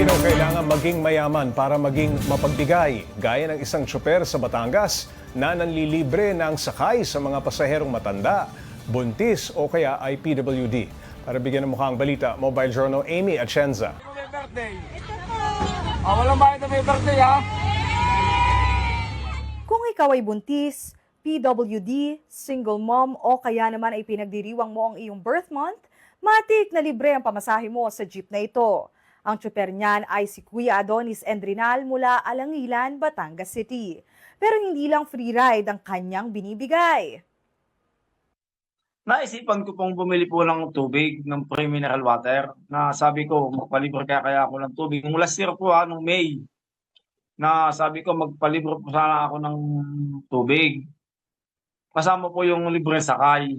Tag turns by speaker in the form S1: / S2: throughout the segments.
S1: Hindi raw kailangan maging mayaman para maging mapagbigay, gaya ng isang tsoper sa Batangas na nanlilibre ng sakay sa mga pasaherong matanda, buntis o kaya ay PWD. Para bigyan ng mukhang balita, Mobile Journal Amy Atienza.
S2: May birthday. Walang bayad na may birthday, ha?
S3: Kung ikaw ay buntis, PWD, single mom o kaya naman ay pinagdiriwang mo ang iyong birth month, matik na libre ang pamasahe mo sa jeep na ito. Ang tsuper niyan ay si Kuya Adonis Endrinal mula Alangilan, Batangas City. Pero hindi lang free ride ang kanyang binibigay.
S2: Naisipan ko pong bumili po ng tubig, ng pre-mineral water, na sabi ko, magpalibre kaya ako ng tubig. Nung last year po, nung May, na sabi ko, magpalibre po sana ako ng tubig. Kasama po yung libre sakay.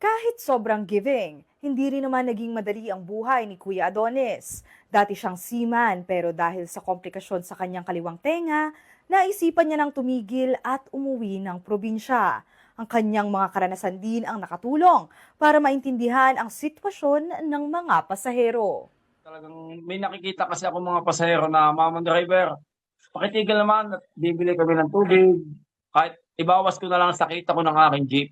S3: Kahit sobrang giving, hindi rin naman naging madali ang buhay ni Kuya Adonis. Dati siyang seaman pero dahil sa komplikasyon sa kanyang kaliwang tenga, naisipan niya nang tumigil at umuwi ng probinsya. Ang kanyang mga karanasan din ang nakatulong para maintindihan ang sitwasyon ng mga pasahero.
S2: Talagang may nakikita kasi ako mga pasahero na, "Mama driver, pakitigil naman at bibili kami ng tubig. Kahit ibawas ko na lang sa kita ko ng aking jeep."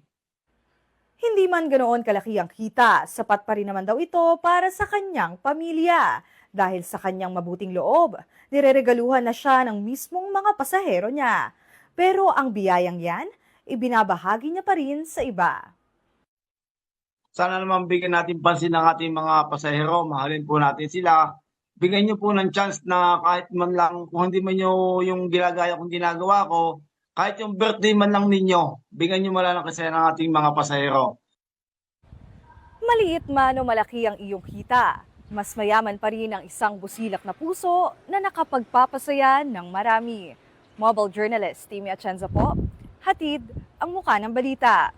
S3: Hindi man ganoon kalaki ang kita, sapat pa rin naman daw ito para sa kanyang pamilya. Dahil sa kanyang mabuting loob, nireregaluhan na siya ng mismong mga pasahero niya. Pero ang biyayang yan, ibinabahagi niya pa rin sa iba.
S2: Sana naman bigyan natin pansin ng ating mga pasahero, mahalin po natin sila. Bigyan niyo po ng chance na kahit man lang, kung hindi man niyo yung ginagaya kong ginagawa ko, kahit yung birthday man lang ninyo, bigyan niyo man lang kasi ng ating mga pasahero.
S3: Maliit man o malaki ang iyong kita, mas mayaman pa rin ang isang busilak na puso na nakapagpapasaya ng marami. Mobile journalist Amy Atienza po, hatid ang mukha ng balita.